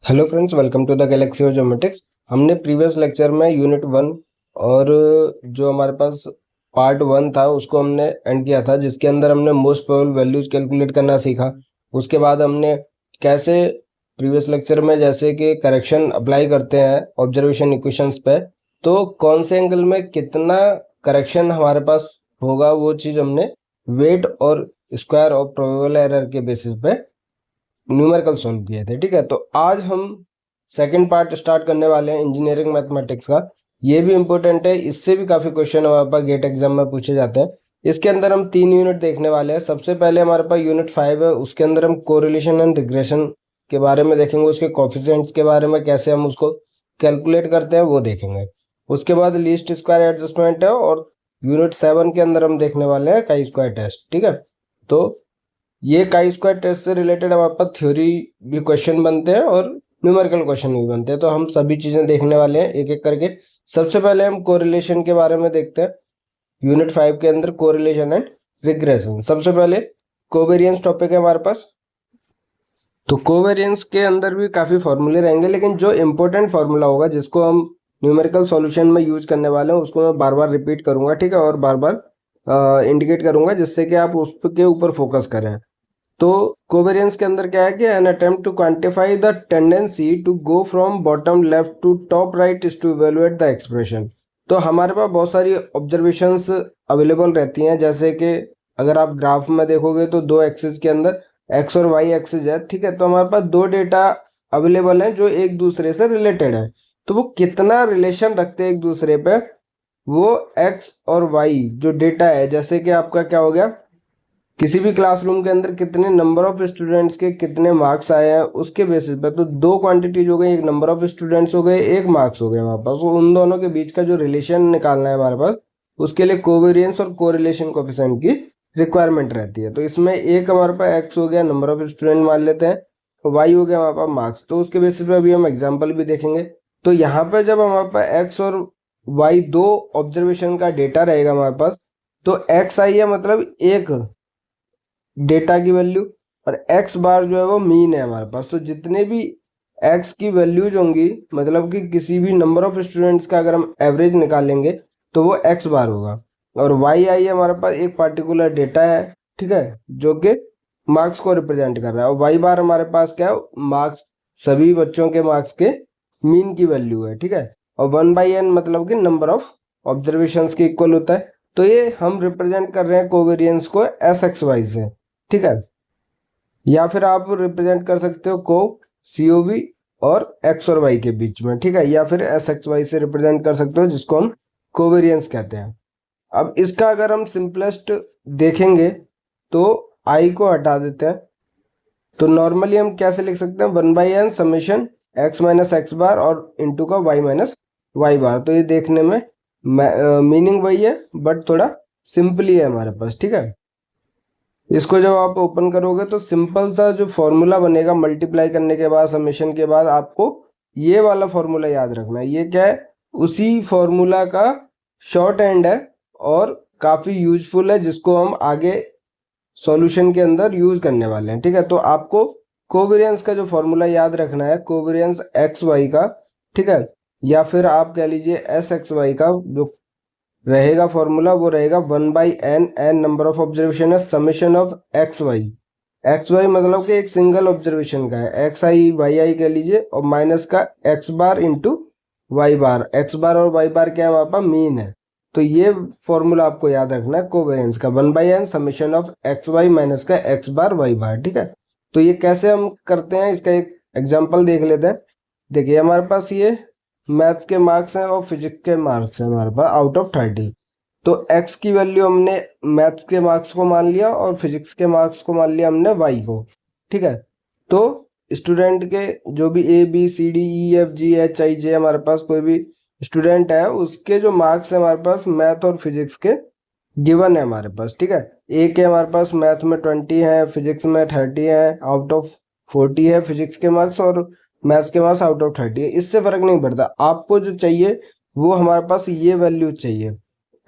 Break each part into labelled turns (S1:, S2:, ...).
S1: Hello friends, welcome to the galaxy of geometrics. हमने previous lecture में unit 1 और जो हमारे पास पार्ट 1 था उसको हमने एंड किया था, जिसके अंदर हमने मोस्ट प्रोबेबल वैल्यूज कैलकुलेट करना सीखा। उसके बाद हमने कैसे प्रीवियस लेक्चर में जैसे कि करेक्शन अप्लाई करते हैं ऑब्जर्वेशन इक्वेशंस पे, तो कौन से एंगल में कितना करेक्शन हमारे पास होगा वो चीज़ हमने वेट और स्क्वायर ऑफ प्रोबेबल एरर के बेसिस पे न्यूमेरिकल सॉल्व किए थे। ठीक है, तो आज हम सेकंड पार्ट स्टार्ट करने वाले हैं इंजीनियरिंग मैथमेटिक्स का। ये भी इम्पोर्टेंट है, इससे भी काफ़ी क्वेश्चन हमारे पास गेट एग्जाम में पूछे जाते हैं। इसके अंदर हम 3 यूनिट देखने वाले हैं। सबसे पहले हमारे पास यूनिट 5 है, उसके अंदर हम कोरिलेशन एंड रिग्रेशन के बारे में देखेंगे, उसके कोफिशिएंट्स के बारे में, कैसे हम उसको कैलकुलेट करते हैं वो देखेंगे। उसके बाद लीस्ट स्क्वायर एडजस्टमेंट है, और यूनिट 7 के अंदर हम देखने वाले हैं काई स्क्वायर टेस्ट। ठीक है, तो ये काई स्क्वायर टेस्ट से रिलेटेड हमारे पास थ्योरी भी क्वेश्चन बनते हैं और न्यूमेरिकल क्वेश्चन भी बनते हैं, तो हम सभी चीज़ें देखने वाले हैं एक एक करके। सबसे पहले हम कोरिलेशन के बारे में देखते हैं। यूनिट 5 के अंदर कोरिलेशन एंड रिग्रेशन। सबसे पहले कोवेरियंस टॉपिक है हमारे पास। तो कोवेरियंस के अंदर भी काफ़ी फॉर्मूले रहेंगे, लेकिन जो इम्पोर्टेंट फार्मूला होगा जिसको हम न्यूमेरिकल सॉल्यूशन में यूज करने वाले हैं उसको मैं बार बार रिपीट करूंगा। ठीक है, और बार बार इंडिकेट करूंगा जिससे कि आप उसके ऊपर फोकस करें। तो कोवेरियंस के अंदर क्या है कि an attempt to quantify the tendency to go from bottom left to top right is to evaluate the expression. तो हमारे पास बहुत सारी ऑब्जर्वेशंस अवेलेबल रहती हैं, जैसे कि अगर आप ग्राफ में देखोगे तो दो एक्सिस के अंदर एक्स और वाई एक्सिस है। ठीक है, तो हमारे पास दो डेटा अवेलेबल हैं जो एक दूसरे से रिलेटेड है। तो वो कितना रिलेशन रखते हैं एक दूसरे पे, वो एक्स और वाई जो डेटा है, जैसे कि आपका क्या हो गया, किसी भी क्लासरूम के अंदर कितने नंबर ऑफ स्टूडेंट्स के कितने मार्क्स आए हैं उसके बेसिस पे, तो दो क्वांटिटीज हो गई, एक नंबर ऑफ स्टूडेंट्स हो गए, एक मार्क्स हो गए हमारे पास। वो उन दोनों के बीच का जो रिलेशन निकालना है हमारे पास, उसके लिए कोवेरियंस और कोरिलेशन कोफिशिएंट की रिक्वायरमेंट रहती है। तो इसमें एक हमारे पास एक्स हो गया, नंबर ऑफ स्टूडेंट मान लेते हैं, वाई हो गया हमारे पास मार्क्स, तो उसके बेसिस पे अभी हम एग्जाम्पल भी देखेंगे। तो यहाँ पे जब हमारे पास एक्स और वाई दो ऑब्जर्वेशन का डेटा रहेगा हमारे पास, तो एक्स आई है मतलब एक डेटा की वैल्यू, और एक्स बार जो है वो मीन है हमारे पास। तो जितने भी एक्स की वैल्यूज होंगी, मतलब कि किसी भी नंबर ऑफ स्टूडेंट्स का अगर हम एवरेज निकालेंगे तो वो एक्स बार होगा। और वाई आई हमारे पास एक पार्टिकुलर डेटा है, ठीक है, जो कि मार्क्स को रिप्रेजेंट कर रहा है। और वाई बार हमारे पास क्या है, मार्क्स, सभी बच्चों के मार्क्स के मीन की वैल्यू है। ठीक है, और 1/n मतलब कि नंबर ऑफ ऑब्जर्वेशंस के इक्वल होता है। तो ये हम रिप्रेजेंट कर रहे हैं कोवेरियंस को एस एक्स वाई से। ठीक है, या फिर आप रिप्रेजेंट कर सकते हो को सी ओ वी और एक्स और वाई के बीच में। ठीक है, या फिर एस एक्स वाई से रिप्रेजेंट कर सकते हो, जिसको हम कोवेरियंस कहते हैं। अब इसका अगर हम सिंपलेस्ट देखेंगे तो आई को हटा देते हैं, तो नॉर्मली हम कैसे लिख सकते हैं, 1/n summation x minus x bar और इंटू का वाई माइनस वाई बार। तो ये देखने में मीनिंग वही है, बट थोड़ा सिंपली है हमारे पास। ठीक है, इसको जब आप ओपन करोगे तो सिंपल सा जो फॉर्मूला बनेगा मल्टीप्लाई करने के बाद, समेशन के बाद, आपको ये वाला फॉर्मूला याद रखना है। ये क्या है, उसी फॉर्मूला का शॉर्ट एंड है और काफ़ी यूजफुल है, जिसको हम आगे सॉल्यूशन के अंदर यूज करने वाले हैं। ठीक है, तो आपको कोवेरियंस का जो फॉर्मूला याद रखना है, कोवेरियंस एक्स वाई का। ठीक है, या फिर आप कह लीजिए एस एक्स वाई का जो रहेगा फॉर्मूला, वो रहेगा 1/n, n number of observation है, summation of x y. X y मतलब कि एक सिंगल ऑब्जर्वेशन का है, एक्स आई वाई आई कह लीजिए, और माइनस का एक्स बार इंटू वाई बार। एक्स बार और वाई बार क्या है हमारे पास, मीन है। तो ये फॉर्मूला आपको याद रखना है कोवेरियंस का, 1/n summation of x y minus का एक्स बार वाई बार। ठीक है, तो ये कैसे हम करते हैं, इसका एक एग्जाम्पल देख लेते हैं। देखिए हमारे पास ये मैथ्स के मार्क्स हैं और फिजिक्स के मार्क्स हैं हमारे पास आउट ऑफ 30। तो x की वैल्यू हमने मैथ्स के मार्क्स को मान लिया और फिजिक्स के मार्क्स को मान लिया हमने y को। ठीक है, तो स्टूडेंट के जो भी A B C D E F G H I J हमारे पास कोई भी स्टूडेंट है, उसके जो मार्क्स है हमारे पास मैथ और फिजिक्स के गिवन है हमारे पास। ठीक है, ए के हमारे पास मैथ में 20 है, फिजिक्स में 30 है, आउट ऑफ 40 है फिजिक्स के मार्क्स, और मैथ्स के मार्क्स आउट ऑफ 30 है। इससे फर्क नहीं पड़ता, आपको जो चाहिए वो हमारे पास ये वैल्यू चाहिए।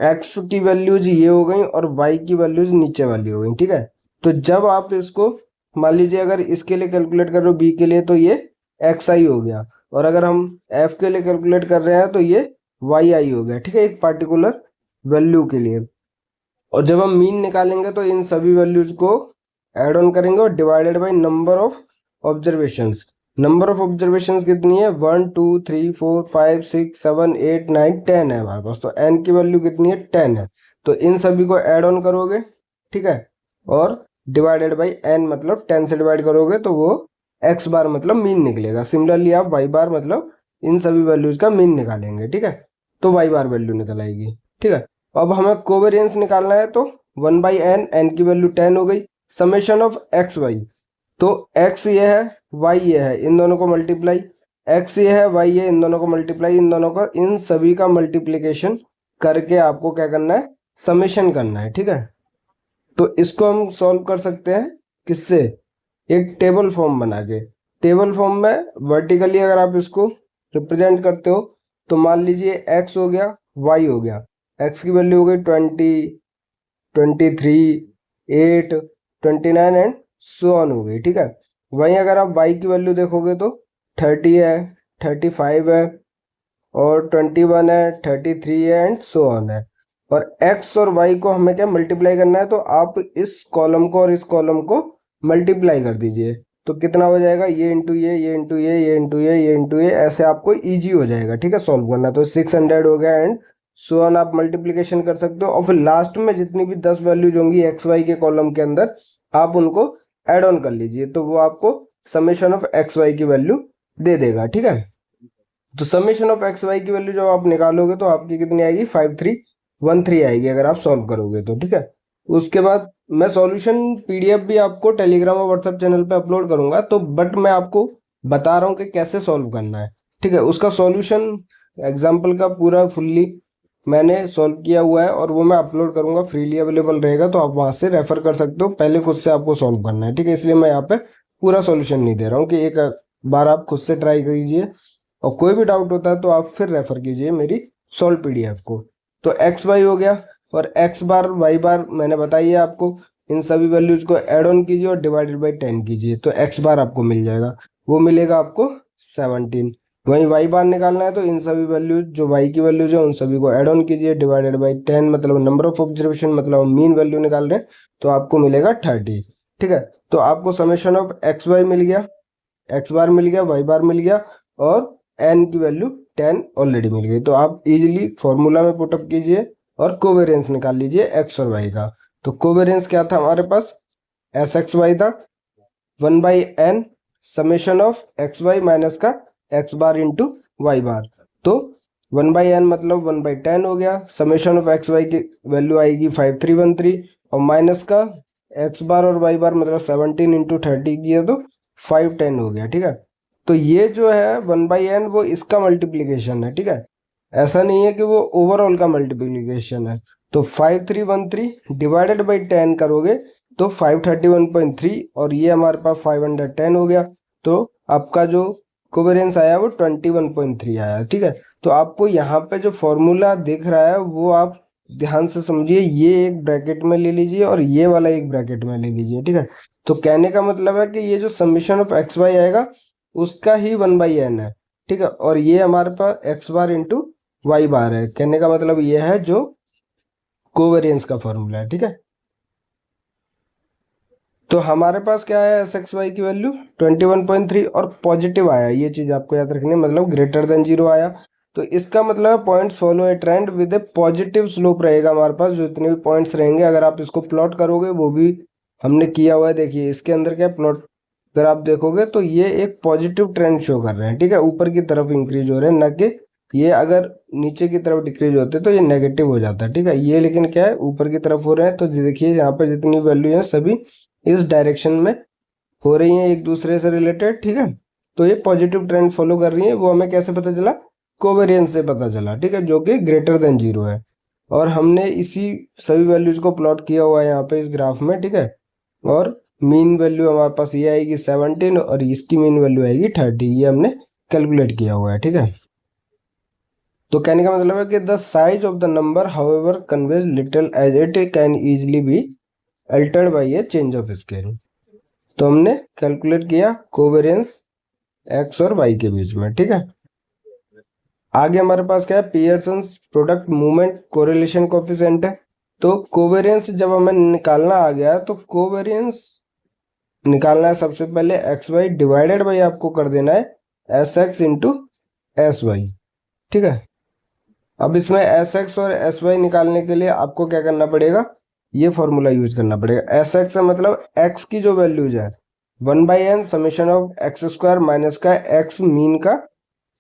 S1: एक्स की वैल्यूज ये हो गई और वाई की वैल्यूज नीचे वाली हो गई। ठीक है, तो जब आप इसको मान लीजिए अगर इसके लिए कैलकुलेट कर रहे हो बी के लिए, तो ये एक्स आई हो गया, और अगर हम एफ के लिए कैलकुलेट कर रहे हैं तो ये वाई आई हो गया, ठीक है, एक पार्टिकुलर वैल्यू के लिए। और जब हम मीन निकालेंगे तो इन सभी वैल्यूज को ऐड ऑन करेंगे और divided by number of observations. Number of observations कितनी है, 1 2 3 4 5 6 7 8 9 10 है हमारे पास, तो एन की वैल्यू कितनी है, 10 है। तो इन सभी को ऐड ऑन करोगे, ठीक है, और डिवाइडेड बाई एन मतलब 10 से डिवाइड करोगे तो वो एक्स बार मतलब मीन निकलेगा। सिमिलरली आप वाई बार मतलब इन सभी वैल्यूज का मीन निकालेंगे, ठीक है, तो वाई बार वैल्यू निकल आएगी, ठीक है। अब हमें कोवेरियंस निकालना है, तो 1/n, एन की वैल्यू 10 हो गई, समेशन ऑफ एक्स वाई, तो x ये है, y ये है, इन दोनों को मल्टीप्लाई, x ये है, y ये, इन दोनों को मल्टीप्लाई, इन दोनों को, इन सभी का मल्टीप्लिकेशन करके आपको क्या करना है, समेशन करना है, ठीक है। तो इसको हम सॉल्व कर सकते हैं किससे, एक टेबल फॉर्म बना के। टेबल फॉर्म में वर्टिकली अगर आप इसको रिप्रेजेंट करते हो तो मान लीजिए x हो गया, y हो गया, x की वैल्यू हो गई 20, 23, 8, 29 एंड सो ऑन हो गई, ठीक है। वहीं अगर आप y की वैल्यू देखोगे तो 30 है, 35 है, और 21 है, 33 है एंड सो ऑन है। और x और y को हमें क्या मल्टीप्लाई करना है, तो आप इस कॉलम को और इस कॉलम को मल्टीप्लाई कर दीजिए, तो कितना हो जाएगा, ये इंटू ये इंटू ये इंटू ये इंटू ये, ऐसे आपको इजी हो जाएगा, ठीक है, सॉल्व करना। तो 600 हो गया एंड सो ऑन, आप मल्टीप्लिकेशन कर सकते हो, और फिर लास्ट में जितनी भी 10 वैल्यूज होंगी एक्स वाई के कॉलम के अंदर आप उनको ऐड ऑन कर लीजिए, तो वो आपको समेशन ऑफ एक्स वाई की वैल्यू दे देगा, ठीक है। तो समेशन ऑफ एक्स वाई की वैल्यू जब आप निकालोगे तो आपकी कितनी आएगी, 5313 आएगी अगर आप सॉल्व करोगे तो, ठीक है। उसके बाद मैं सॉल्यूशन पीडीएफ भी आपको टेलीग्राम और व्हाट्सएप चैनल पे अपलोड करूंगा, तो बट मैं आपको बता रहा हूँ कि कैसे सॉल्व करना है, ठीक है। उसका सॉल्यूशन एग्जाम्पल का पूरा फुल्ली मैंने सॉल्व किया हुआ है और वो मैं अपलोड करूंगा, फ्रीली अवेलेबल रहेगा, तो आप वहां से रेफर कर सकते हो। पहले खुद से आपको सॉल्व करना है, ठीक है, इसलिए मैं यहाँ पे पूरा सॉल्यूशन नहीं दे रहा हूँ कि एक बार आप खुद से ट्राई कीजिए, और कोई भी डाउट होता है तो आप फिर रेफर कीजिए मेरी सॉल्व पीडीएफ को। तो एक्स वाई हो गया, और एक्स बार वाई बार मैंने बताई है आपको, इन सभी वैल्यूज को ऐड ऑन कीजिए और डिवाइडेड बाई 10 कीजिए, तो एक्स बार आपको मिल जाएगा, वो मिलेगा आपको 17। वहीं वाई बार निकालना है तो इन सभी वैल्यूज जो वाई की वैल्यूज है उन सभी को ऐड ऑन कीजिए, डिवाइडेड बाई 10 मतलब नंबर ऑफ ऑब्जर्वेशन मतलब मीन वैल्यू निकाल रहे हैं, तो आपको मिलेगा 30, ठीक है। तो आपको समेशन ऑफ एक्स वाई मिल गया, एक्स बार मिल गया, वाई बार मिल गया, और एन की वैल्यू 10 ऑलरेडी मिल गई। तो आप इजीली फॉर्मूला में पुटअप कीजिए और कोवेरियंस निकाल लीजिए एक्स और वाई का। तो कोवेरियंस क्या था हमारे पास, एस एक्स वाई था, 1/n summation of x y minus का x bar into y bar, तो 1/n मतलब 1/10 हो गया, समेशन ऑफ एक्स वाई की वैल्यू आएगी 5313, और माइनस का एक्स बार और वाई बार मतलब 17 इंटू 30 किया तो 510 हो गया, ठीक है। तो ये जो है 1/n वो इसका मल्टीप्लीकेशन है, ठीक है, ऐसा नहीं है कि वो ओवरऑल का मल्टीप्लीकेशन है। तो 5313 डिवाइडेड बाई 10 करोगे तो 531.3, और ये हमारे पास 510 हो गया, तो आपका जो कोवेरियंस आया वो 21.3 आया, ठीक है। तो आपको यहाँ पे जो फॉर्मूला दिख रहा है वो आप ध्यान से समझिए, ये एक ब्रैकेट में ले लीजिए और ये वाला एक ब्रैकेट में ले लीजिए, ठीक है। तो कहने का मतलब है कि ये जो समीशन ऑफ एक्स वाई आएगा उसका ही 1/n है, ठीक है, और ये हमारे पास एक्स बार इंटू वाई बार है। कहने का मतलब ये है जो कोवेरियंस का फॉर्मूला है, ठीक है। तो हमारे पास क्या है, एस एक्स वाई की वैल्यू 21.3 और पॉजिटिव आया, ये चीज आपको याद रखनी है, मतलब ग्रेटर देन 0 आया, तो इसका मतलब point follow A trend with A positive slope रहेगा हमारे पास। जो इतने भी पॉइंट्स रहेंगे अगर आप इसको प्लॉट करोगे, वो भी हमने किया हुआ है, देखिए इसके अंदर क्या प्लॉट अगर आप देखोगे तो ये एक पॉजिटिव ट्रेंड शो कर रहे हैं, ठीक है, ऊपर की तरफ इंक्रीज हो रहे हैं, न कि ये अगर नीचे की तरफ डिक्रीज होते तो ये नेगेटिव हो जाता है, ठीक है। ये लेकिन क्या है, ऊपर की तरफ हो रहे हैं, तो देखिए यहाँ पर जितनी वैल्यू है सभी इस डायरेक्शन में हो रही हैं एक दूसरे से रिलेटेड, ठीक है। तो ये पॉजिटिव ट्रेंड फॉलो कर रही है, वो हमें कैसे पता चला, कोवेरियंस से पता चला, ठीक है, जो कि ग्रेटर देन 0 है, और हमने इसी सभी वैल्यूज को प्लॉट किया हुआ है यहाँ पे इस ग्राफ में, ठीक है। और मीन वैल्यू हमारे पास ये आएगी 17 और इसकी मीन वैल्यू आएगी 30, ये हमने कैलकुलेट किया हुआ है, ठीक है। तो कहने का मतलब है कि the size of the number however conveys little as it can easily be altered by a change of scale. तो हमने कैलकुलेट किया कोवेरियंस एक्स और वाई के बीच में, ठीक है। आगे हमारे पास क्या है, Pearson's product movement correlation coefficient है। तो कोवेरियंस जब हमें निकालना आ गया तो कोवेरियंस निकालना है सबसे पहले एक्स वाई डिवाइडेड बाई आपको कर देना है s x into S y, ठीक है। अब इसमें एस एक्स और एस वाई निकालने के लिए आपको क्या करना पड़ेगा, ये फॉर्मूला यूज करना पड़ेगा। एस एक्स मतलब एक्स की जो वैल्यूज है 1/n summation of x square minus का एक्स मीन का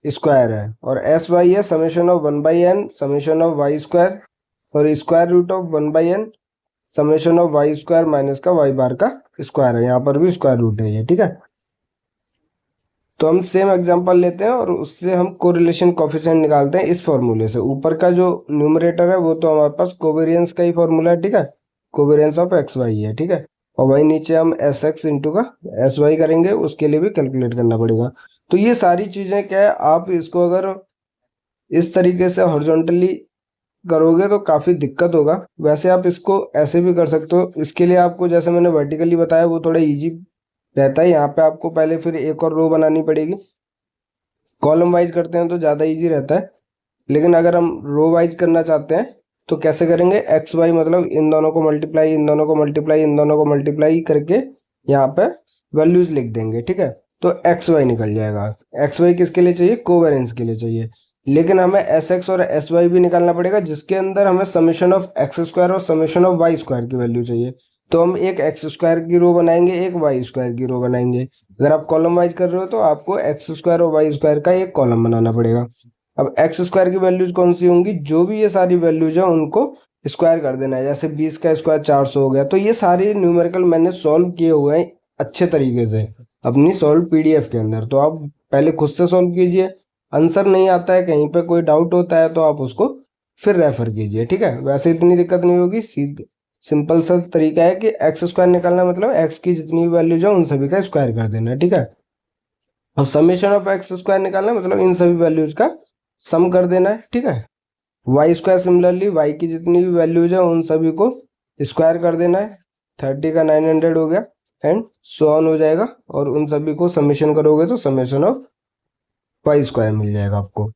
S1: स्क्वायर है, और एस वाई है summation of 1/n summation of y square और square root of 1/n summation of y square minus का वाई बार का स्क्वायर है, यहाँ पर भी स्क्वायर रूट है ये, ठीक है। तो हम सेम एग्जांपल लेते हैं और उससे हम कोरिलेशन कोफिशिएंट निकालते हैं इस फॉर्मूले से। ऊपर का जो न्यूमरेटर है वो तो हमारे पास कोवेरियंस का ही फॉर्मूला है, ठीक है, कोवेरियंस ऑफ एक्स वाई है, ठीक है। और वही नीचे हम एस एक्स इंटू का एस वाई करेंगे, उसके लिए भी कैलकुलेट करना पड़ेगा। तो ये सारी चीज़ें क्या है, आप इसको अगर इस तरीके से हॉरिजॉन्टली करोगे तो काफ़ी दिक्कत होगा। वैसे आप इसको ऐसे भी कर सकते हो, इसके लिए आपको जैसे मैंने वर्टिकली बताया वो थोड़ा इजी रहता है। यहाँ पे आपको पहले फिर एक और रो बनानी पड़ेगी, कॉलम वाइज करते हैं तो ज़्यादा इजी रहता है, लेकिन अगर हम रो वाइज करना चाहते हैं तो कैसे करेंगे, एक्स वाई मतलब इन दोनों को मल्टीप्लाई, इन दोनों को मल्टीप्लाई, इन दोनों को मल्टीप्लाई करके यहाँ पे वैल्यूज लिख देंगे, ठीक है। तो एक्स वाई निकल जाएगा। एक्स वाई किसके लिए चाहिए, कोवेरियंस के लिए चाहिए। लेकिन हमें एस एक्स और एस वाई भी निकालना पड़ेगा, जिसके अंदर हमें समेशन ऑफ एक्स स्क्वायर और समेशन ऑफ वाई स्क्वायर की वैल्यू चाहिए। तो हम एक एक्स स्क्वायर की रो बनाएंगे, एक वाई स्क्वायर की रो बनाएंगे। अगर आप कॉलम वाइज कर रहे हो तो आपको एक्स स्क्वायर और वाई स्क्वायर का एक कॉलम बनाना पड़ेगा। अब एक्स स्क्वायर की वैल्यूज कौन सी होंगी, जो भी ये सारी वैल्यूज है उनको स्क्वायर कर देना है। जैसे 20 का स्क्वायर 400 हो गया। तो ये सारे न्यूमेरिकल मैंने सॉल्व किए हुए हैं अच्छे तरीके से अपनी सॉल्व पीडीएफ के अंदर, तो आप पहले खुद से सॉल्व कीजिए। आंसर नहीं आता है, कहीं पे कोई डाउट होता है तो आप उसको फिर रेफर कीजिए, ठीक है। वैसे इतनी दिक्कत नहीं होगी, सिंपल सा तरीका है कि एक्स स्क्वायर निकालना मतलब एक्स की जितनी भी वैल्यूज है उन सभी का स्क्वायर कर देना, ठीक है। और समेशन ऑफ एक्स स्क्वायर निकालना मतलब इन सभी वैल्यूज का सम कर देना है, ठीक है। वाई स्क्वायर सिमिलरली वाई की जितनी भी वैल्यूज है उन सभी को स्क्वायर कर देना है। 30 का 900 हो गया एंड सो ऑन हो जाएगा, और उन सभी को समेशन करोगे तो समेशन ऑफ वाई स्क्वायर मिल जाएगा आपको।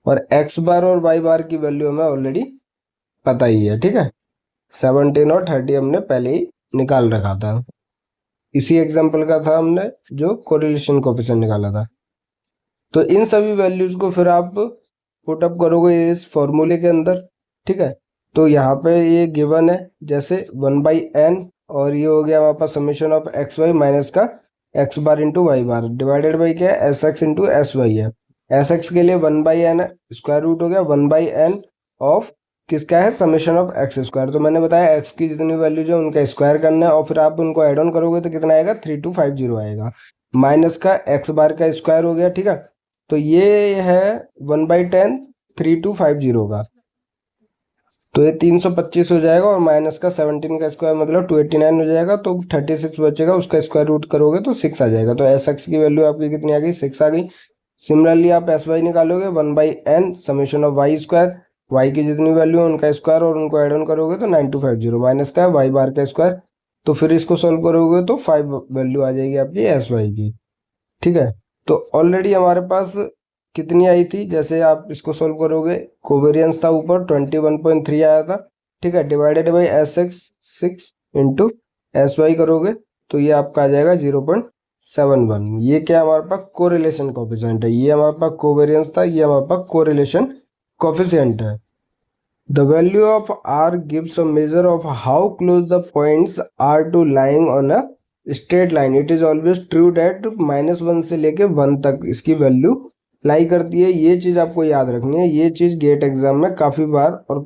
S1: और एक्स बार और वाई बार की वैल्यू हमें ऑलरेडी पता ही है, ठीक है। 17 और 30 हमने पहले ही निकाल रखा था, इसी एग्जाम्पल का था हमने जो कोरिलेशन कोएफिशिएंट निकाला था। तो इन सभी वैल्यूज को फिर आप पुट अप करोगे इस फॉर्मूले के अंदर, ठीक है। तो यहाँ पे ये गिवन है जैसे 1/n, और ये हो गया हमारे पास summation of x y minus का x bar into y bar divided by क्या है, s x into S y है। एस एक्स के लिए 1/n है, स्क्वायर रूट हो गया 1/n ऑफ किसका है, समेशन ऑफ एक्स स्क्वायर। तो मैंने बताया एक्स की जितनी वैल्यूज है उनका स्क्वायर करना है, और फिर आप उनको एड ऑन करोगे तो कितना आएगा, 3250 आएगा। माइनस का एक्स बार का स्क्वायर हो गया, ठीक है। तो ये है 1/10 3250 का, तो ये 325 हो जाएगा, और माइनस का 17 का स्क्वायर मतलब 289 हो जाएगा। तो 36 बचेगा, उसका स्क्वायर रूट करोगे तो 6 आ जाएगा। तो एस एक्स की वैल्यू आपकी कितनी आ गई, 6 आ गई। सिमिलरली आप एस वाई निकालोगे 1/n summation of y square, y की जितनी वैल्यू है उनका स्क्वायर और उनको एड ऑन करोगे तो 9250 माइनस का वाई बार का स्क्वायर। तो फिर इसको सोल्व करोगे तो 5 वैल्यू आ जाएगी आपकी एस वाई की, ठीक है। तो ऑलरेडी हमारे पास कितनी आई थी, जैसे आप इसको सोल्व करोगे, कोवेरियंस था ऊपर 21.3 आया था, ठीक है, divided by S x 6 into S y करोगे तो ये आपका आ जाएगा 0.71। ये क्या हमारे पास कोरिलेशन कोफिशिएंट है, ये हमारे पास कोवेरियंस था, ये हमारे पास कोरिलेशन कोफिशिएंट है। The value of R gives a measure of how close the points are to lying on a straight line. It is always true that -1 से लेके 1 तक इसकी वैल्यू लाई करती है। ये चीज़ आपको याद रखनी है, ये चीज़ गेट एग्जाम में काफ़ी बार और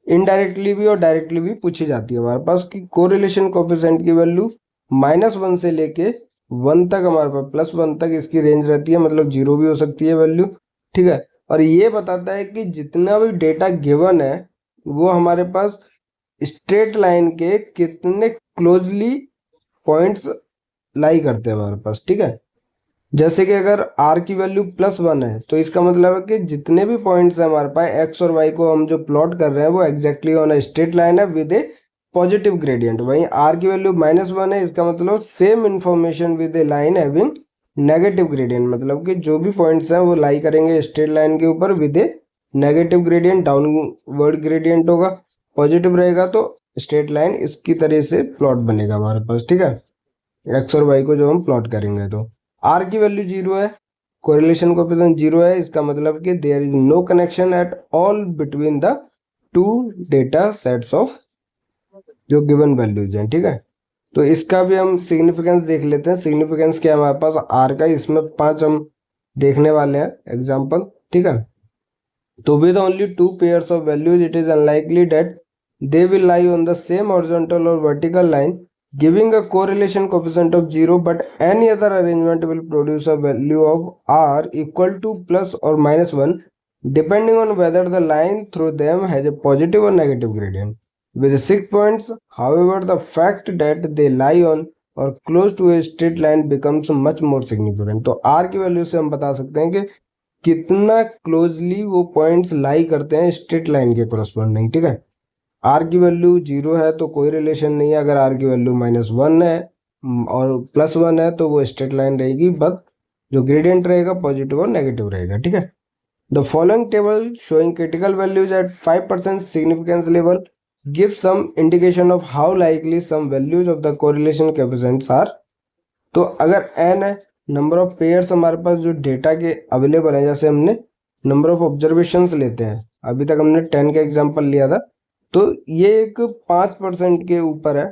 S1: इनडायरेक्टली भी और डायरेक्टली भी पूछी जाती है हमारे पास कि कोरिलेशन कोफिशिएंट की वैल्यू -1 से लेके 1 तक, हमारे पास +1 तक इसकी रेंज रहती है, मतलब 0 भी हो सकती है वैल्यू, ठीक है। और ये बताता है कि जितना भी डेटा गिवन है वो हमारे पास स्ट्रेट लाइन के कितने क्लोजली पॉइंट्स लाई करते हैं हमारे पास, ठीक है। जैसे कि अगर r की वैल्यू +1 है तो इसका मतलब है कि जितने भी पॉइंट्स हैं हमारे पास x और y को हम जो प्लॉट कर रहे हैं वो exactly on a straight line है विद ए पॉजिटिव ग्रेडियंट। वहीं r की वैल्यू -1 है, इसका मतलब same information with A line having negative gradient, मतलब कि जो भी पॉइंट्स हैं वो लाई करेंगे स्ट्रेट लाइन के ऊपर with A negative gradient, downward gradient होगा। पॉजिटिव रहेगा तो स्ट्रेट लाइन इसकी तरह से प्लॉट बनेगा हमारे पास, ठीक है, एक्स और वाई को जो हम प्लॉट करेंगे। तो आर की वैल्यू 0 है, कोरिलेशन कोएफिशिएंट 0 है, इसका मतलब कि there is no connection at all between the two data sets of जो गिवन वैल्यूज हैं, ठीक है। तो इसका भी हम सिग्निफिकेंस देख लेते हैं। सिग्निफिकेंस क्या है हमारे पास आर का, इसमें 5 हम देखने वाले हैं एग्जाम्पल, ठीक है। तो with only two pairs of values, it is unlikely that they will lie on the same horizontal or vertical line, giving a correlation coefficient of 0, but any other arrangement will produce a value of r equal to plus or minus 1, depending on whether the line through them has a positive or negative gradient. With 6 points, however, the fact that they lie on or close to a straight line becomes much more significant. तो r की value से हम बता सकते हैं कि कितना closely वो पॉइंट्स लाई करते हैं स्ट्रेट लाइन के कोरस्पॉन्डिंग, ठीक है। आर की वैल्यू 0 है तो कोई रिलेशन नहीं है, अगर आर की वैल्यू -1 है और +1 है तो वो स्ट्रेट लाइन रहेगी, बट जो ग्रेडियंट रहेगा पॉजिटिव और नेगेटिव रहेगा, ठीक है। The following table showing critical values at 5% significance level give some indication of how likely some values of the correlation coefficients are. तो अगर n है, नंबर ऑफ पेयर्स हमारे पास जो डेटा के अवेलेबल है, जैसे हमने नंबर ऑफ ऑब्जर्वेशंस लेते हैं, अभी तक हमने 10 का एग्जांपल लिया था, तो ये एक 5% के ऊपर है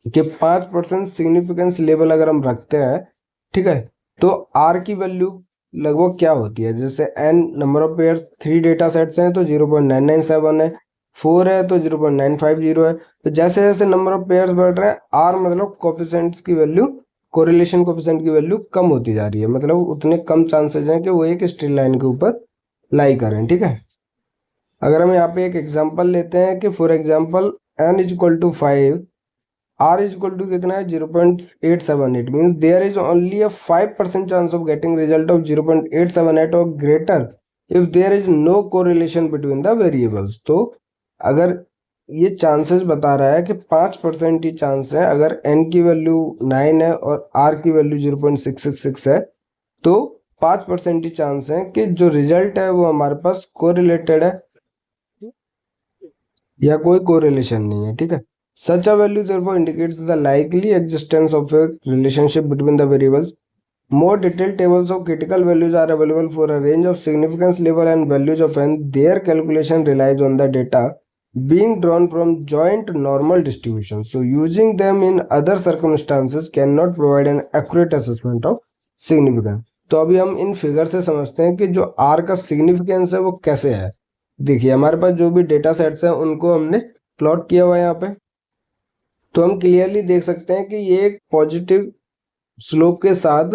S1: कि 5% सिग्निफिकेंस लेवल अगर हम रखते हैं, ठीक है, तो आर की वैल्यू लगभग क्या होती है, जैसे n number of pairs 3 data sets हैं तो 0.997 है, 4 है तो 0.950 है। तो जैसे जैसे नंबर ऑफ पेयर्स बढ़ रहे हैं, आर मतलब कोफिशिएंट्स की वैल्यू, कोरिलेशन कोफिशिएंट की वैल्यू कम होती जा रही है, मतलब उतने कम चांसेस हैं कि वो एक स्ट्रेट लाइन के ऊपर लाई करें, ठीक है। अगर हम यहाँ पे एक एग्जांपल लेते हैं कि for example n is equal to 5, r is equal to कितना है 0.878, means there is only a 5% chance of getting result of 0.878 और greater if there is no correlation between the variables. तो अगर ये चांसेस बता रहा है कि 5% ही चांस है, अगर n की वैल्यू 9 है और r की वैल्यू 0.666 है, तो 5% ही चांस है कि जो रिजल्ट है वो हमारे पास कोरिलेटेड है या कोई कोरिलेशन नहीं है, ठीक है। Such a value therefore indicates the likely existence of a relationship between the variables. More detailed tables of critical values are available for a range of significance level and values of n. Their calculation relies on the data being drawn from joint normal distributions. So using them in other circumstances cannot provide an accurate assessment of significance. तो अभी हम in figure से समझते हैं कि जो R का significance है वो कैसे है। देखिए हमारे पास जो भी डेटा सेट्स हैं उनको हमने प्लॉट किया हुआ है यहाँ पे, तो हम क्लियरली देख सकते हैं कि ये एक पॉजिटिव स्लोप के साथ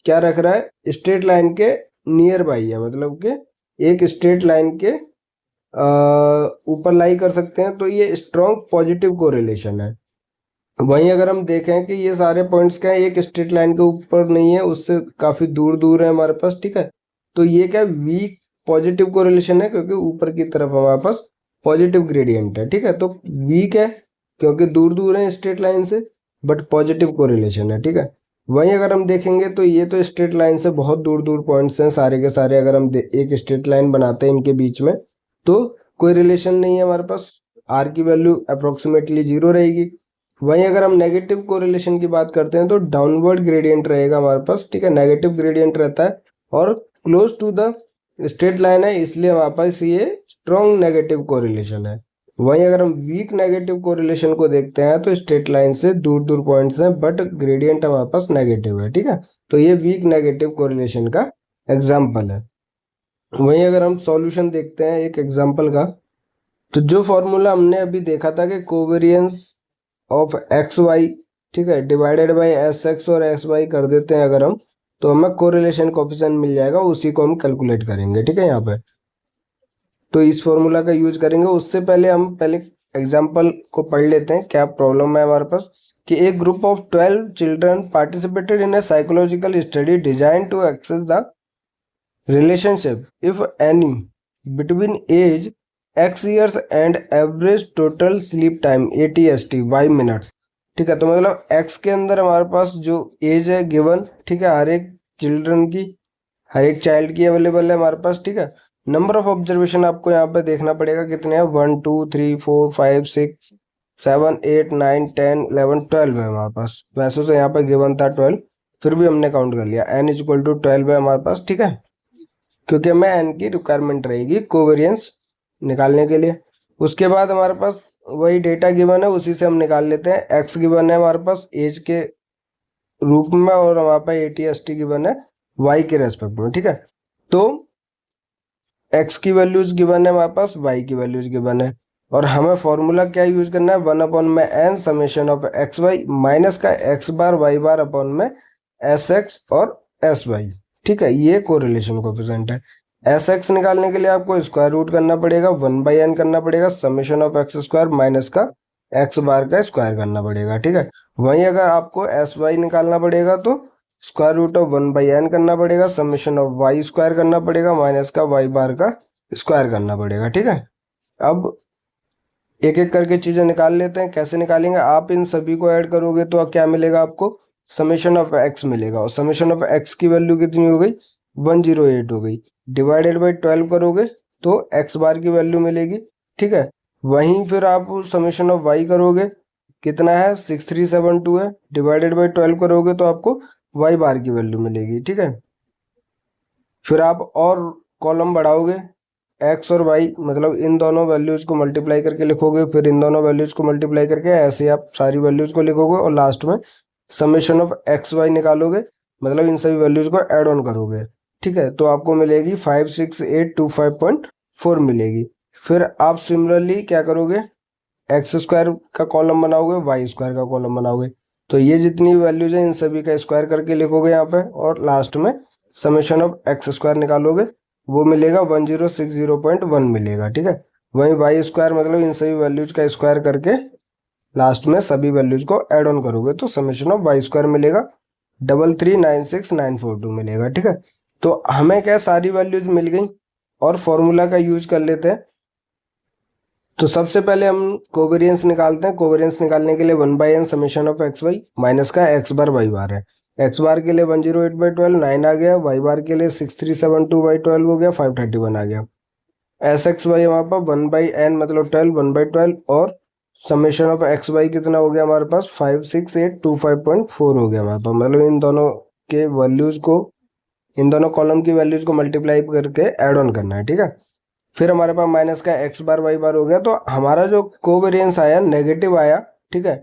S1: क्या रख रहा है, स्ट्रेट लाइन के नियर बाई है, मतलब कि एक स्ट्रेट लाइन के ऊपर लाई कर सकते हैं, तो ये स्ट्रॉन्ग पॉजिटिव कोरिलेशन है। वहीं अगर हम देखें कि ये सारे पॉइंट्स क्या है, एक स्ट्रेट लाइन के ऊपर नहीं है, उससे काफ़ी दूर दूर है हमारे पास, ठीक है, तो ये क्या वीक पॉजिटिव कोरिलेशन है क्योंकि ऊपर की तरफ हमारे पास पॉजिटिव ग्रेडियंट है, ठीक है। तो वीक है क्योंकि दूर दूर है स्ट्रेट लाइन से, बट पॉजिटिव कोरिलेशन है, ठीक है। वहीं अगर हम देखेंगे तो ये तो स्ट्रेट लाइन से बहुत दूर दूर पॉइंट्स हैं सारे के सारे, अगर हम एक स्ट्रेट लाइन बनाते हैं इनके बीच में तो कोई रिलेशन नहीं है हमारे पास, आर की वैल्यू अप्रोक्सीमेटली 0 रहेगी। वहीं अगर हम नेगेटिव कोरिलेशन की बात करते हैं तो डाउनवर्ड ग्रेडियंट रहेगा हमारे पास, ठीक है, नेगेटिव ग्रेडियंट रहता है और close to the straight line है, इसलिए हमारे पास ये स्ट्रॉन्ग नेगेटिव कोरिलेशन है। वहीं अगर हम वीक नेगेटिव कोरिलेशन को देखते हैं तो स्ट्रेट लाइन से दूर दूर पॉइंट्स हैं बट ग्रेडियंट हमारे पास नेगेटिव है, ठीक है, तो ये वीक नेगेटिव कोरिलेशन का एग्जाम्पल है। वहीं अगर हम सॉल्यूशन देखते हैं एक एग्जाम्पल का, तो जो फॉर्मूला हमने अभी देखा था कि कोवेरियंस ऑफ एक्स वाई, ठीक है, डिवाइडेड बाई एस एक्स और एस वाई कर देते हैं अगर हम, तो हमें कोरिलेशन कोएफिशिएंट मिल जाएगा, उसी को हम कैलकुलेट करेंगे, ठीक है। यहाँ पे तो इस फॉर्मूला का यूज करेंगे। उससे पहले हम पहले एग्जाम्पल को पढ़ लेते हैं क्या प्रॉब्लम है हमारे पास, कि एक group of 12 children participated in a psychological study design to access the relationship, if any, between age x years and average total sleep time ATST y minutes ठीक है। तो मतलब एक्स के अंदर हमारे पास जो एज है गिवन, ठीक है, हर एक चिल्ड्रन की, हर एक चाइल्ड की अवेलेबल है हमारे पास, ठीक है। नंबर ऑफ ऑब्जर्वेशन आपको यहाँ पे देखना पड़ेगा कितने हैं, 1 2 3 4 5 6 7 8 9 10 11 12 है हमारे पास। वैसे तो यहाँ पे गिवन था 12, फिर भी हमने काउंट कर लिया। n इक्वल टू 12 है हमारे पास, ठीक है, क्योंकि हमें n की रिक्वायरमेंट रहेगी कोवेरियंस निकालने के लिए। उसके बाद हमारे पास वही डेटा गिवन है, उसी से हम निकाल लेते हैं। x गिवन है हमारे पास एज के रूप में, और हमारे पास ATST गिवन है y के रेस्पेक्ट में, ठीक है। तो x की वैल्यूज गिवन है हमारे पास, y की वैल्यूज गिवन है, और हमें फॉर्मूला क्या यूज करना है, 1/n summation of x y minus का x बार y बार अपॉन में sx और sy, ठीक है। ये कोरिलेशन कोएफिशिएंट है। sx निकालने के लिए आपको स्क्वायर रूट करना पड़ेगा, 1/n करना पड़ेगा, summation of x square minus का x बार का स्क्वायर करना पड़ेगा, ठीक है। वहीं अगर आपको sy निकालना पड़ेगा तो स्क्वायर रूट ऑफ 1/n करना पड़ेगा, समेशन ऑफ y स्क्वायर करना पड़ेगा माइनस का y बार का स्क्वायर करना पड़ेगा, ठीक है। अब एक एक करके चीजें निकाल लेते हैं। कैसे निकालेंगे, आप इन सभी को ऐड करोगे तो क्या मिलेगा आपको, समेशन ऑफ x मिलेगा, और समेशन ऑफ x की वैल्यू कितनी हो गई, 108 हो गई। डिवाइडेड बाई 12 करोगे तो x बार की वैल्यू मिलेगी, ठीक है। वहीं फिर आप समेशन ऑफ y करोगे, कितना है 6372 है, डिवाइडेड बाई 12 करोगे तो आपको y बार की वैल्यू मिलेगी, ठीक है। फिर आप और कॉलम बढ़ाओगे, x और y मतलब इन दोनों वैल्यूज को मल्टीप्लाई करके लिखोगे, फिर इन दोनों वैल्यूज को मल्टीप्लाई करके ऐसे आप सारी वैल्यूज को लिखोगे, और लास्ट में समेशन ऑफ एक्स वाई निकालोगे, मतलब इन सभी वैल्यूज को ऐड ऑन करोगे, ठीक है। तो आपको मिलेगी 56825.4 मिलेगी। फिर आप सिमिलरली क्या करोगे, एक्स स्क्वायर का कॉलम बनाओगे, वाई स्क्वायर का कॉलम बनाओगे, तो ये जितनी वैल्यूज हैं इन सभी का स्क्वायर करके लिखोगे यहाँ पे, और लास्ट में समेशन ऑफ एक्स स्क्वायर निकालोगे, वो मिलेगा 1060.1 मिलेगा, ठीक है। वहीं वाई स्क्वायर मतलब इन सभी वैल्यूज का स्क्वायर करके लास्ट में सभी वैल्यूज को ऐड ऑन करोगे तो समेशन ऑफ वाई स्क्वायर मिलेगा 3396942 मिलेगा, ठीक है। तो हमें क्या सारी वैल्यूज मिल गई, और फॉर्मूला का यूज कर लेते हैं। तो सबसे पहले हम कोवेरियंस निकालते हैं। कोवेरियंस निकालने के लिए 1/n summation of x y minus का x बार y बार है। x बार के लिए 108/12 9 आ गया, y बार के लिए 6372/12 हो गया, 531 आ गया। sx y हमारे पास 1/n मतलब 12 1/12, और समेशन ऑफ एक्स वाई कितना हो गया हमारे पास 56825.4 हो गया हमारे पास। मतलब इन दोनों के वैल्यूज को, इन दोनों कॉलम की वैल्यूज को मल्टीप्लाई करके ऐड ऑन करना है, ठीक है। फिर हमारे पास माइनस का x बार y बार हो गया, तो हमारा जो कोवेरियंस आया नेगेटिव आया, ठीक है।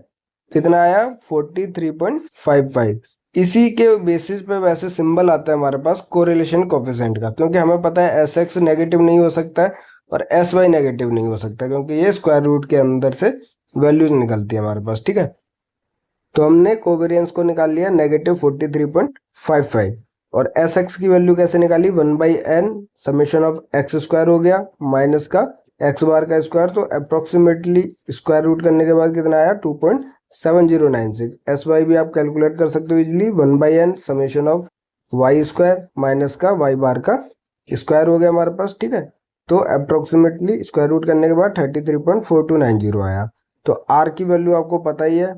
S1: कितना आया 43.55। इसी के बेसिस पे वैसे सिंबल आता है हमारे पास कोरिलेशन कोएफिशिएंट का, क्योंकि हमें पता है sx नेगेटिव नहीं हो सकता है और sy नेगेटिव नहीं हो सकता, क्योंकि ये स्क्वायर रूट के अंदर से वैल्यूज निकलती है हमारे पास, ठीक है। तो हमने कोवेरियंस को निकाल लिया नेगेटिव 43.55, और एस एक्स की वैल्यू कैसे निकाली, 1/n summation of x square हो गया माइनस का एक्स बार का स्क्वायर, तो अप्रोक्सीमेटली स्क्वायर रूट करने के बाद कितना आया 2.7096। एस वाई भी आप कैलकुलेट कर सकते हो easily, 1/n summation of y square minus का वाई बार का स्क्वायर हो गया हमारे पास, ठीक है। तो अप्रोक्सीमेटली स्क्वायर रूट करने के बाद 33.4290 आया। तो आर की वैल्यू आपको पता ही है,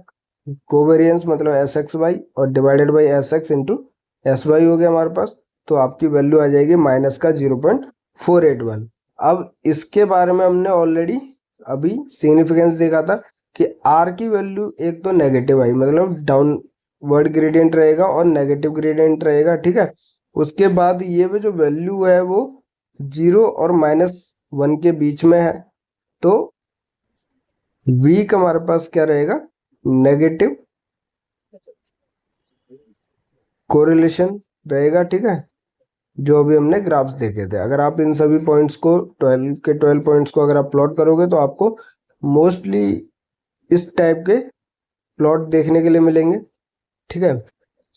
S1: कोवेरियंस मतलब एस एक्स वाई और divided by S x into S Y हो गया हमारे पास, तो आपकी वैल्यू आ जाएगी माइनस का 0.481। अब इसके बारे में हमने ऑलरेडी अभी सिग्निफिकेंस देखा था कि आर की वैल्यू एक तो नेगेटिव आई, मतलब डाउनवर्ड ग्रेडियंट रहेगा और नेगेटिव ग्रेडियंट रहेगा, ठीक है। उसके बाद ये जो वैल्यू है वो 0 और -1 के बीच में है, तो वीक हमारे पास क्या रहेगा, नेगेटिव कोरिलेशन रहेगा, ठीक है, जो अभी हमने ग्राफ्स देखे थे। अगर आप इन सभी पॉइंट्स को 12 के 12 पॉइंट्स को अगर आप प्लॉट करोगे तो आपको मोस्टली इस टाइप के प्लॉट देखने के लिए मिलेंगे, ठीक है।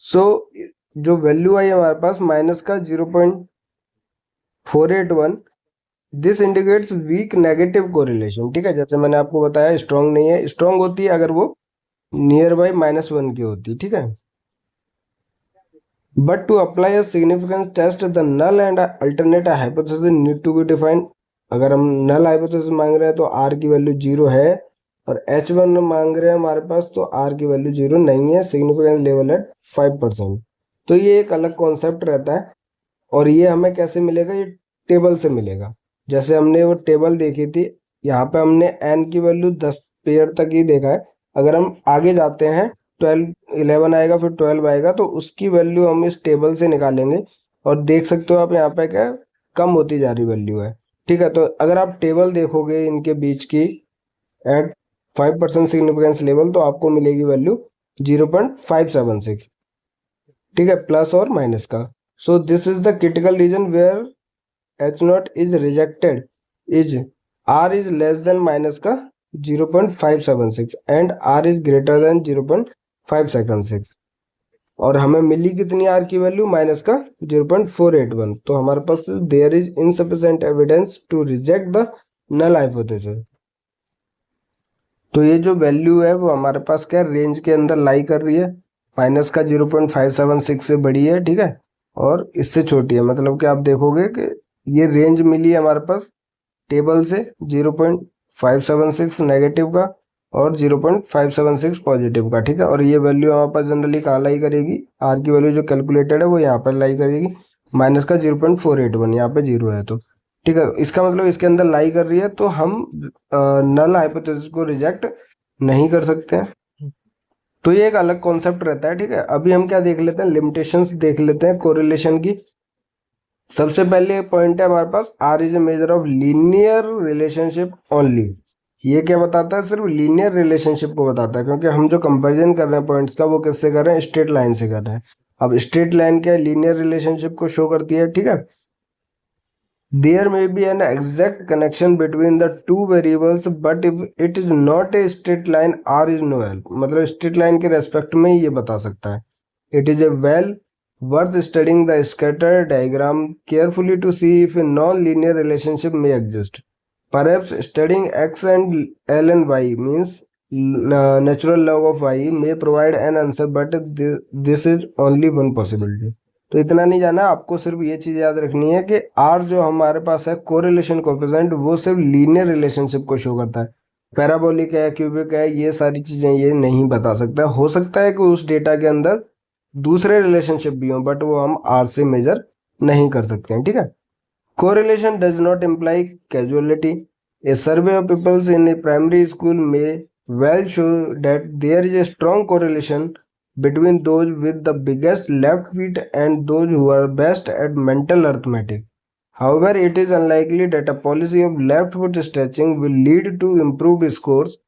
S1: सो जो वैल्यू आई हमारे पास माइनस का 0.481, this indicates weak negative correlation, ठीक है। जैसे मैंने आपको बताया स्ट्रॉन्ग नहीं है, स्ट्रॉन्ग होती है अगर वो नियर बाई -1 की होती, ठीक है। But to apply a significance test, the null and alternate hypothesis need to be defined. अगर हम null hypothesis मांग रहे हैं तो r की वैल्यू 0 है और H1 मांग रहे हैं हमारे पास, तो R की वैल्यू 0 नहीं है, सिग्निफिकेंस लेवल एट 5%। तो ये एक अलग कॉन्सेप्ट रहता है, और ये हमें कैसे मिलेगा, ये टेबल से मिलेगा। जैसे हमने वो टेबल देखी थी, यहाँ पे हमने n की वैल्यू 10 पेयर तक ही देखा है। अगर हम आगे जाते हैं 11 आएगा, फिर 12 आएगा, तो उसकी वैल्यू हम इस टेबल से निकालेंगे। और देख सकते हो आप यहाँ पे क्या कम होती जा रही वैल्यू है। ठीक है, तो अगर आप टेबल देखोगे इनके बीच की एट 5% सिग्निफिकेंस लेवल, तो आपको मिलेगी वैल्यू 0.576। ठीक है, प्लस और माइनस का। So this is the critical region where H0 is rejected is R is less than minus का 0.576 and R is greater than 0.576। और हमें मिली कितनी R की वैल्यू, माइनस का 0.481। तो हमारे पास there is insufficient evidence to reject the null hypothesis. तो ये जो वैल्यू है वो हमारे पास क्या रेंज के अंदर लाई कर रही है, माइनस का 0.576 से बड़ी है, ठीक है, और इससे छोटी है। मतलब कि आप देखोगे कि ये रेंज मिली है हमारे पास टेबल से 0.576 नेगेटिव का और 0.576 पॉजिटिव का। ठीक है, और ये वैल्यू हमारे पास जनरली कहाँ लाई करेगी, आर की वैल्यू जो कैलकुलेटेड है वो यहाँ पर लाई करेगी, माइनस का 0.481, यहाँ पे 0 है। तो ठीक है, इसका मतलब इसके अंदर लाई कर रही है, तो हम नल हाइपोथेसिस को रिजेक्ट नहीं कर सकते हैं। तो ये एक अलग कॉन्सेप्ट रहता है। ठीक है, अभी हम क्या देख लेते हैं, लिमिटेशंस देख लेते हैं कोरिलेशन की। सबसे पहले पॉइंट है हमारे पास, r is a measure of linear relationship only. ये क्या बताता है, सिर्फ लीनियर रिलेशनशिप को बताता है, क्योंकि हम जो कंपैरिजन कर रहे हैं पॉइंट्स का वो किससे कर रहे हैं, स्ट्रेट लाइन से कर रहे हैं। अब स्ट्रेट लाइन क्या लीनियर रिलेशनशिप को शो करती है। ठीक है, there may be an exact connection between the two variables, but if it is not a straight line, r is no help। मतलब straight line के रेस्पेक्ट में ही ये बता सकता है। it is a well worth studying the scatter diagram carefully to see if a non-linear relationship may exist। Perhaps studying x and l and y means natural log of y may provide an answer, but this is only one possibility। तो इतना नहीं जाना, आपको सिर्फ ये चीज याद रखनी है कि आर जो हमारे पास है कोरिलेशन कोएफिशिएंट, वो सिर्फ लीनियर रिलेशनशिप को शो करता है। पैराबोलिक है, क्यूबिक है, ये सारी चीजें ये नहीं बता सकता। हो सकता है कि उस डेटा के अंदर दूसरे रिलेशनशिप भी हो, बट वो हम आर से मेजर नहीं कर सकते हैं। ठीक है, correlation does not imply causality. A survey of peoples in a primary school में well show that there is a strong correlation between those with the biggest left feet and those who are best at mental arithmetic. However, it is unlikely that a policy of left foot stretching will lead to improved scores.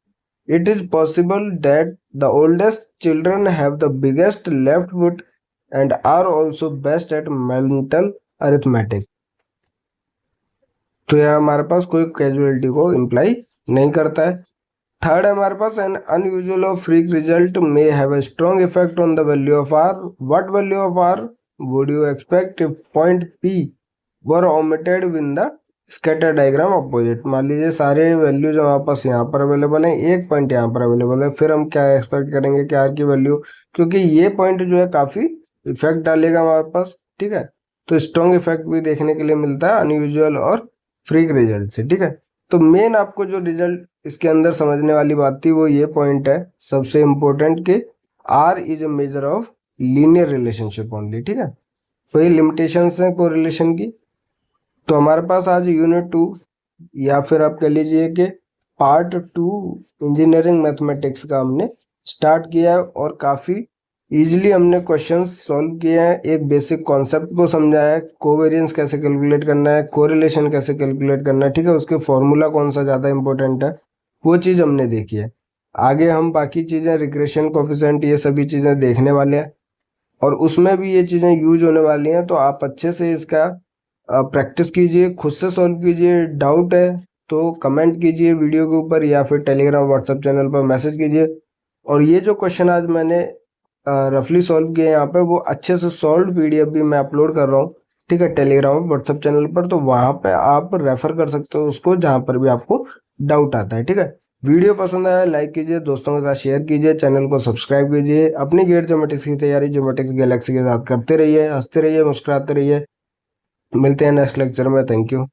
S1: It is possible that the oldest children have the biggest left foot and are also best at mental arithmetic। तो यह हमारे पास कोई casualty को imply नहीं करता है। Third है हमारे पास, एन अनयूजुअल और freak result may have a strong effect on the value of R. What value of R would you expect if point P were omitted in the scatter diagram opposite. मान लीजिए सारे values हमारे पास यहाँ पर available है, एक point यहाँ पर अवेलेबल है, फिर हम क्या एक्सपेक्ट करेंगे कि आर की वैल्यू, क्योंकि ये पॉइंट जो है काफी इफेक्ट डालेगा हमारे पास। ठीक है, तो स्ट्रॉन्ग इफेक्ट भी देखने के लिए मिलता है अनयूजुअल और फ्रीक रिजल्ट से। ठीक है, तो मेन आपको जो रिजल्ट इसके अंदर समझने वाली बात थी वो ये पॉइंट है सबसे इंपॉर्टेंट, कि R is a measure of linear relationship only. ठीक है, तो ये लिमिटेशंस हैं कोरिलेशन की। तो हमारे पास आज यूनिट 2 या फिर आप कह लीजिए कि पार्ट 2 इंजीनियरिंग मैथमेटिक्स का हमने स्टार्ट किया है, और काफ़ी इजीली हमने क्वेश्चंस सॉल्व किए हैं। एक बेसिक कॉन्सेप्ट को समझा है, कोवेरियंस कैसे कैलकुलेट करना है, कोरिलेशन कैसे कैलकुलेट करना है। ठीक है, उसके फॉर्मूला कौन सा ज़्यादा इंपॉर्टेंट है वो चीज़ हमने देखी है। आगे हम बाकी चीज़ें रिग्रेशन कोफिशिएंट ये सभी चीज़ें देखने वाले हैं, और उसमें भी ये चीज़ें यूज होने वाली हैं। तो आप अच्छे से इसका प्रैक्टिस कीजिए, खुद से सॉल्व कीजिए। डाउट है तो कमेंट कीजिए वीडियो के ऊपर, या फिर टेलीग्राम व्हाट्सएप चैनल पर मैसेज कीजिए। और ये जो क्वेश्चन आज मैंने रफली सॉल्व किए यहाँ पे, वो अच्छे से सॉल्व पीडीएफ भी मैं अपलोड कर रहा हूँ। ठीक है, टेलीग्राम व्हाट्सएप चैनल पर, तो वहाँ पे आप रेफर कर सकते हो उसको जहाँ पर भी आपको डाउट आता है। ठीक है, वीडियो पसंद आया लाइक कीजिए, दोस्तों के साथ शेयर कीजिए, चैनल को सब्सक्राइब कीजिए। अपनी गेट ज्योमेट्रिक्स की तैयारी ज्योमेट्रिक्स गैलेक्सी के साथ करते रहिए, हंसते रहिए, मुस्कुराते रहिए। मिलते हैं नेक्स्ट लेक्चर में। Thank you.